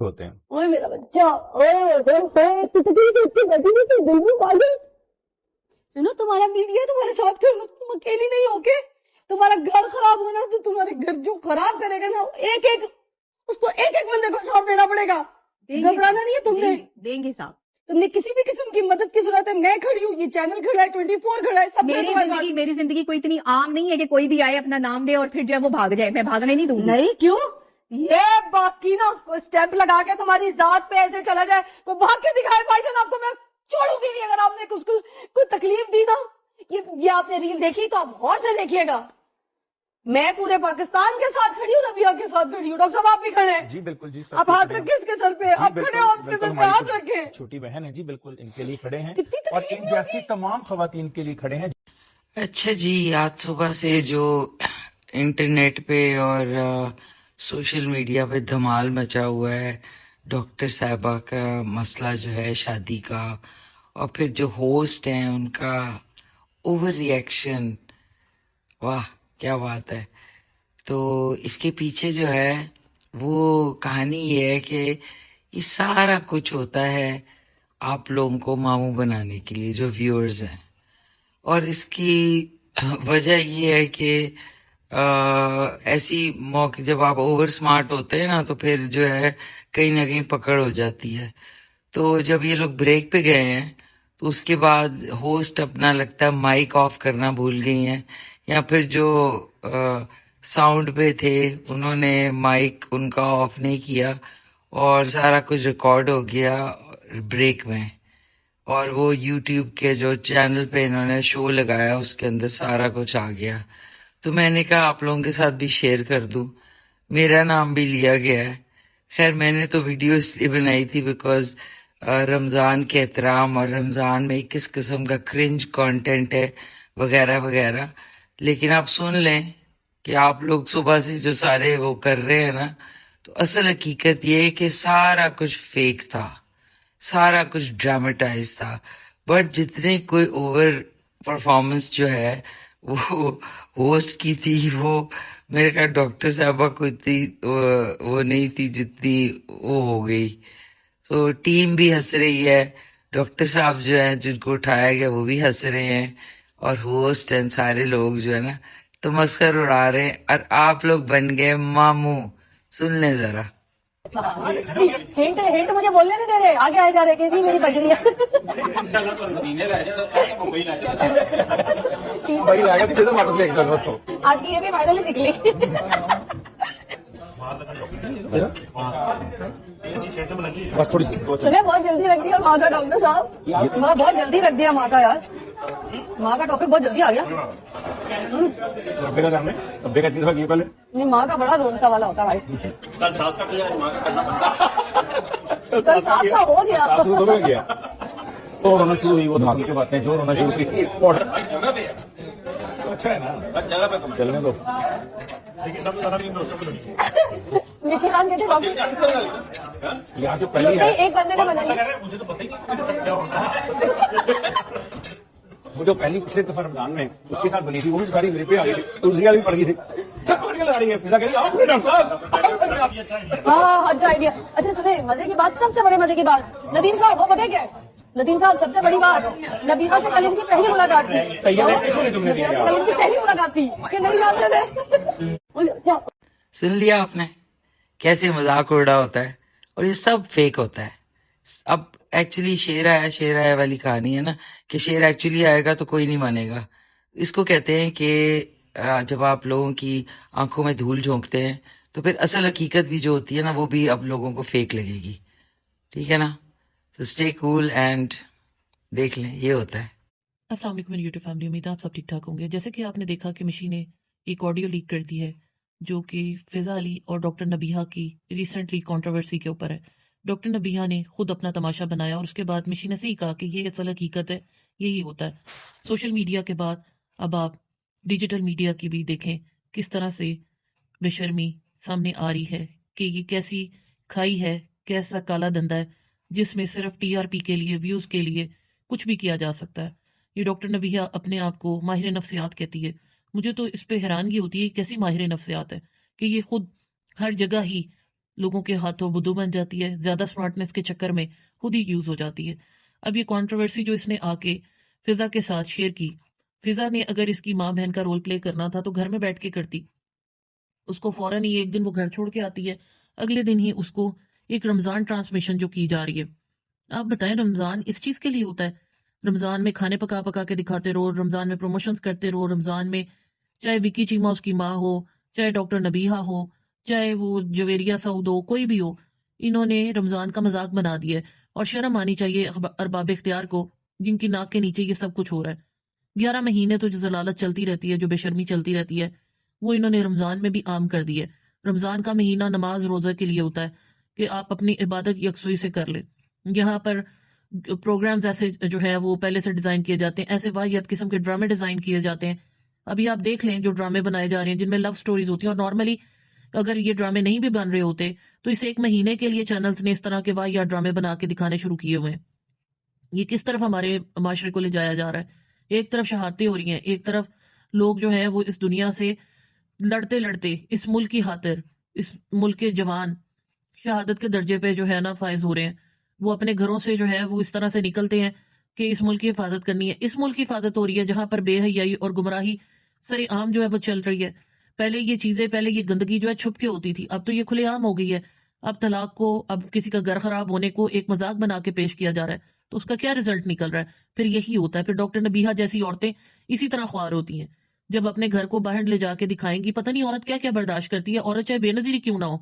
ہوتے ہیں. اوے میرا بچہ، دل میں پاگل. سنو، تمہارا میڈیا تمہارے ساتھ کرو، تم اکیلی نہیں ہو کے. تمہارا گھر خراب ہونا تو تمہارے گھر جو خراب کرے گا نا، ایک ایک اس کو ایک ایک بندے کو ساتھ دینا پڑے گا. گھبرانا نہیں ہے تم نے. دیں گے صاحب. تم نے کسی بھی قسم کی مدد کی ضرورت ہے، میں کھڑی ہوں، یہ چینل کھڑا ہے، 24 کھڑا ہے، سب میری زندگی کوئی اتنی عام نہیں ہے کہ کوئی بھی آئے اپنا نام دے اور پھر جو ہے وہ بھاگ جائے. میں بھاگنے نہیں دوں گی. نہیں، کیوں؟ یہ باقی نا کوئی اسٹیمپ لگا کے تمہاری ذات پہ ایسے چلا جائے، کوئی بھاگ کے دکھائے بھائی جان آپ کو، میں چھوڑوں گی نہیں. اگر آپ نے کچھ کوئی تکلیف دی نا، یہ آپ نے ریل دیکھی تو آپ غور سے دیکھیے گا. میں پورے پاکستان کے ساتھ کھڑی ہوں، ربیہ کے ساتھ کھڑی ہوں. ڈاکٹر صاحب آپ بھی کھڑے ہیں. جی بالکل جی. آپ ہاتھ رکھیں اس کے سر پہ. آپ کھڑے ہو، آپ اس کے سر پہ ہاتھ رکھیں. چھوٹی بہن ہے جی، بالکل ان کے لیے کھڑے ہیں اور ان جیسی تمام خواتین کے لیے کھڑے ہیں. اچھا جی، آج صبح سے جو انٹرنیٹ پہ اور سوشل میڈیا پہ دھمال مچا ہوا ہے ڈاکٹر صاحبہ کا مسئلہ جو ہے شادی کا، اور پھر جو ہوسٹ ہیں ان کا اوور ریئیکشن، واہ کیا بات ہے. تو اس کے پیچھے جو ہے وہ کہانی یہ ہے کہ یہ سارا کچھ ہوتا ہے آپ لوگوں کو ماموں بنانے کے لیے جو ویورز ہیں. اور اس کی وجہ یہ ہے کہ ایسی موقع جب آپ اوور سمارٹ ہوتے ہیں نا تو پھر جو ہے کہیں نہ کہیں پکڑ ہو جاتی ہے. تو جب یہ لوگ بریک پہ گئے ہیں تو اس کے بعد ہوسٹ اپنا لگتا ہے مائک آف کرنا بھول گئی ہیں، یا پھر جو ساؤنڈ پہ تھے انہوں نے مائک ان کا آف نہیں کیا اور سارا کچھ ریکارڈ ہو گیا بریک میں. اور وہ یوٹیوب کے جو چینل پہ انہوں نے شو لگایا اس کے اندر سارا کچھ آ گیا. تو میں نے کہا آپ لوگوں کے ساتھ بھی شیئر کر دوں. میرا نام بھی لیا گیا ہے. خیر میں نے تو ویڈیو اس لیے بنائی تھی بیکاز رمضان کے احترام اور رمضان میں کس قسم کا کرنج کانٹینٹ ہے وغیرہ وغیرہ. لیکن آپ سن لیں کہ آپ لوگ صبح سے جو سارے وہ کر رہے ہیں نا، تو اصل حقیقت یہ ہے کہ سارا کچھ فیک تھا، سارا کچھ ڈراماٹائز تھا. بٹ جتنے کوئی اوور پرفارمنس جو ہے وہ ہوسٹ کی تھی، وہ میرے خیال ڈاکٹر صاحبہ کو اتنی وہ نہیں تھی جتنی وہ ہو گئی. تو ٹیم بھی ہنس رہی ہے، ڈاکٹر صاحب جو ہیں جن کو اٹھایا گیا وہ بھی ہنس رہے ہیں، اور ہوسٹ اینڈ سارے لوگ جو ہے نا تمسخر اڑا رہے ہیں، اور آپ لوگ بن گئے ماموں. سن لیں ذرا. ہنٹ مجھے بولنے نہیں دے رہے، آگے آئے جا رہے کہ میری بجری ہے. آج کی یہ بھی فائنل نکلی. بس تھوڑی سی سنیں بہت جلدی رکھ دیا ماں کا ڈاکٹر صاحب، ہمارا بہت جلدی رکھ دیا ماں کا. یار ماں کا ٹاپک بہت جلدی آ گیا. ربے کا کرنے ربے کا 3 دفعہ کیا پہلے. نہیں، ماں کا بڑا رونتا والا ہوتا ہے بھائی. کل ساس کا کل ساس کا ہو گیا. گیا تو رونا شروع ہوئی، وہ دماغ کی باتیں جو رونا شروع کی. اچھا ہے نا جگہ پہ چلنے دو. نشی خان کہتے ڈاکٹر یہاں جو پہلی ہے ایک بندے نے بنائی. مجھے تو پتہ ہی وہ جو پہلی پچھلے دفعہ رمضان میں اس کے ساتھ بنی تھی وہ بھی ساری میرے پہ آ گئی تھی، تو اس کی بھی پڑ گئی تھی. ہاں اچھا آئیڈیا. اچھا سنیں مزے کی بات، سب سے بڑے مزے کی بات، ندیم صاحب وہ پتہ کیا ہے؟ ندیم صاحب سب سے بڑی بات، نبیہا سے کل ان کی پہلی ملاقات تھی. کل ان کی پہلی ملاقات تھی کہ نہیں جانتے. سن لیا آپ نے کیسے مذاق اڑا ہوتا ہے، اور یہ سب فیک ہوتا ہے. اب ایکچولی شیر آیا والی کہانی ہے نا، کہ شیر ایکچولی آئے گا تو کوئی نہیں مانے گا. اس کو کہتے ہیں کہ جب آپ لوگوں کی آنکھوں میں دھول جھونکتے ہیں تو پھر اصل حقیقت بھی جو ہوتی ہے نا وہ بھی اب لوگوں کو فیک لگے گی. ٹھیک ہے نا؟ تو اسٹے کول اینڈ دیکھ لیں، یہ ہوتا ہے. السلام علیکم میری یوٹیوب فیملی، امید ہے آپ سب ٹھیک ٹھاک ہوں گے. جیسے کہ آپ نے دیکھا کہ مشی نے ایک آڈیو لیک کر دی ہے جو کہ فضا علی اور ڈاکٹر نبیہا کی ریسنٹلی کنٹروورسی کے اوپر ہے. ڈاکٹر نبیہا نے خود اپنا تماشا بنایا اور اس کے بعد مشی نے صحیح کہا کہ یہ اصل حقیقت ہے، یہی ہوتا ہے. سوشل میڈیا کے بعد اب آپ ڈیجیٹل میڈیا کی بھی دیکھیں کس طرح سے بے شرمی سامنے آ رہی ہے کہ یہ کیسی کھائی ہے، کیسا کالا دھندا ہے جس میں صرف ٹی آر پی کے لیے، ویوز کے لیے کچھ بھی کیا جا سکتا ہے. یہ ڈاکٹر نبیہا اپنے آپ کو ماہر نفسیات کہتی ہے. مجھے تو اس پہ حیرانگی ہوتی ہے کیسی ماہر نفسیات ہے کہ یہ خود ہر جگہ ہی لوگوں کے ہاتھوں بدو بن جاتی ہے، زیادہ سمارٹنس کے چکر میں خود ہی یوز ہو جاتی ہے۔ اب یہ کنٹروورسی جو اس نے آ کے فضا کے ساتھ شیئر کی، فضا نے اگر اس کی ماں بہن کا رول پلے کرنا تھا تو گھر میں بیٹھ کے کرتی، اس کو فوراً ہی ایک دن وہ گھر چھوڑ کے آتی ہے، اگلے دن ہی اس کو ایک رمضان ٹرانسمیشن جو کی جا رہی ہے۔ آپ بتائیں رمضان اس چیز کے لیے ہوتا ہے، رمضان میں کھانے پکا پکا کے دکھاتے رہو، رمضان میں پروموشنز کرتے رہو، رمضان میں چاہے وکی چیما اس کی ماں ہو، چاہے ڈاکٹر نبیہہ ہو، چاہے وہ جویریہ سعود ہو، کوئی بھی ہو، انہوں نے رمضان کا مذاق بنا دیا ہے۔ اور شرم آنی چاہیے ارباب اختیار کو جن کی ناک کے نیچے یہ سب کچھ ہو رہا ہے۔ 11 مہینے تو جو ضلالت چلتی رہتی ہے، جو بے شرمی چلتی رہتی ہے، وہ انہوں نے رمضان میں بھی عام کر دی ہے۔ رمضان کا مہینہ نماز روزہ کے لیے ہوتا ہے کہ آپ اپنی عبادت یکسوئی سے کر لیں۔ یہاں پر پروگرامز ایسے جو ہے وہ پہلے سے ڈیزائن کیے جاتے ہیں، ایسے واحد قسم کے ڈرامے ڈیزائن کیے جاتے ہیں۔ ابھی آپ دیکھ لیں جو ڈرامے بنائے جا رہے ہیں جن میں لو سٹوریز ہوتی ہیں، اور نارملی اگر یہ ڈرامے نہیں بھی بن رہے ہوتے تو اس ایک مہینے کے لیے چینلز نے اس طرح کے واحد ڈرامے بنا کے دکھانے شروع کیے ہوئے ہیں۔ یہ کس طرف ہمارے معاشرے کو لے جایا جا رہا ہے؟ ایک طرف شہادتیں ہو رہی ہیں، ایک طرف لوگ جو ہے وہ اس دنیا سے لڑتے لڑتے اس ملک کی خاطر، اس ملک کے جوان شہادت کے درجے پہ جو ہے نا فائز ہو رہے ہیں۔ وہ اپنے گھروں سے جو ہے وہ اس طرح سے نکلتے ہیں کہ اس ملک کی حفاظت کرنی ہے۔ اس ملک کی حفاظت ہو رہی ہے جہاں پر بے حیائی اور گمراہی سر عام جو ہے وہ چل رہی ہے۔ پہلے یہ چیزیں، پہلے یہ گندگی جو ہے چھپ کے ہوتی تھی، اب تو یہ کھلے عام ہو گئی ہے۔ اب طلاق کو، اب کسی کا گھر خراب ہونے کو ایک مذاق بنا کے پیش کیا جا رہا ہے، تو اس کا کیا رزلٹ نکل رہا ہے؟ پھر یہی ہوتا ہے، پھر ڈاکٹر نبیہہ جیسی عورتیں اسی طرح خوار ہوتی ہیں، جب اپنے گھر کو باہر لے جا کے دکھائیں گی۔ پتہ نہیں عورت کیا کیا برداشت کرتی ہے، عورت چاہے بے نظیری کیوں نہ ہو،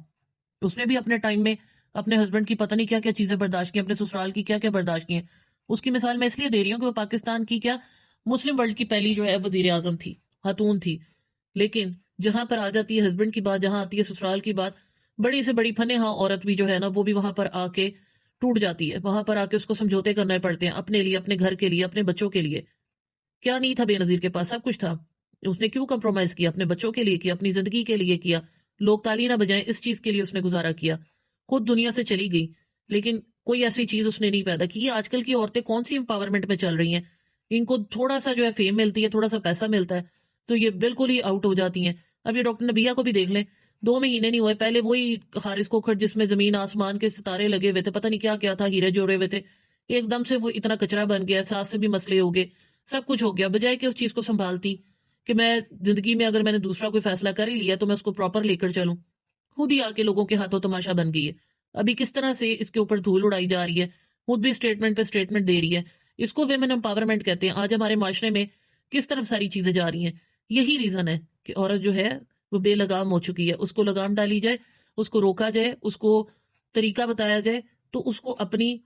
اس نے بھی اپنے ٹائم میں اپنے ہسبینڈ کی پتہ نہیں کیا کیا چیزیں برداشت کی، اپنے سسرال کی کیا کیا برداشت کی ہیں۔ اس کی مثال میں اس لیے دے رہی ہوں کہ وہ پاکستان کی کیا مسلم ورلڈ کی پہلی جو ہے وزیر اعظم تھی، خاتون تھی، لیکن جہاں پر آ جاتی ہے ہسبینڈ کی بات، جہاں آتی ہے سسرال کی بات، بڑی سے بڑی فنے ہاں عورت بھی جو ہے نا وہ بھی وہاں پر آ کے ٹوٹ جاتی ہے، وہاں پر آ کے اس کو سمجھوتے کرنے پڑتے ہیں اپنے لیے، اپنے گھر کے لیے، اپنے بچوں کے لیے۔ کیا نہیں تھا بے نظیر کے پاس؟ سب کچھ تھا، اس نے کیوں کمپرومائز کیا؟ اپنے بچوں کے لیے کیا، اپنی زندگی کے لیے کیا، لوگ تالی نہ بجائیں اس چیز کے لیے اس نے گزارا کیا۔ خود دنیا سے چلی گئی لیکن کوئی ایسی چیز اس نے نہیں پیدا کی۔ آج کل کی عورتیں کون سی امپاورمنٹ میں چل رہی ہیں؟ ان کو تھوڑا سا جو ہے فیم ملتی ہے، تھوڑا سا پیسہ ملتا ہے تو یہ بالکل ہی آؤٹ ہو جاتی ہیں۔ اب یہ ڈاکٹر نبیہہ کو بھی دیکھ لیں، 2 مہینے نہیں ہوئے، پہلے وہی حارث کوکھڑ جس میں زمین آسمان کے ستارے لگے ہوئے تھے، پتہ نہیں کیا کیا تھا، ہیرے جوڑے ہوئے تھے، ایک دم سے وہ اتنا کچرا بن گیا، ساس سے بھی مسئلے ہو گئے، سب کچھ ہو گیا۔ بجائے کہ اس چیز کو سنبھالتی کہ میں زندگی میں اگر میں نے دوسرا کوئی فیصلہ کر ہی لیا تو میں اس کو پراپر لے کر چلوں، خود ہی آ کے لوگوں کے ہاتھوں تماشا بن گئی ہے۔ ابھی کس طرح سے اس کے اوپر دھول اڑائی جا رہی ہے، خود بھی اسٹیٹمنٹ پہ اسٹیٹمنٹ دے رہی ہے۔ اس کو ویمن امپاورمنٹ کہتے ہیں۔ آج ہمارے معاشرے میں کس طرف ساری چیزیں جا رہی ہیں، یہی ریزن ہے کہ عورت جو ہے وہ بے لگام ہو چکی ہے۔ اس کو لگام ڈالی جائے، اس کو روکا جائے، اس کو طریقہ بتایا جائے تو اس کو اپنی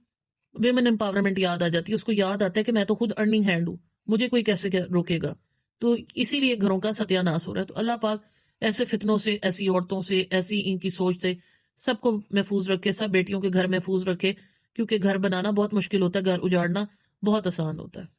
ویمن امپاورمنٹ یاد آ جاتی ہے، اس کو یاد آتا ہے کہ میں تو خود ارننگ ہینڈ ہوں، مجھے کوئی کیسے روکے گا۔ تو اسی لیے گھروں کا ستیہ ناش ہو رہا ہے۔ تو اللہ پاک ایسے فتنوں سے، ایسی عورتوں سے، ایسی ان کی سوچ سے سب کو محفوظ رکھے، سب بیٹیوں کے گھر محفوظ رکھے، کیونکہ گھر بنانا بہت مشکل ہوتا ہے، گھر اجاڑنا بہت آسان ہوتا ہے۔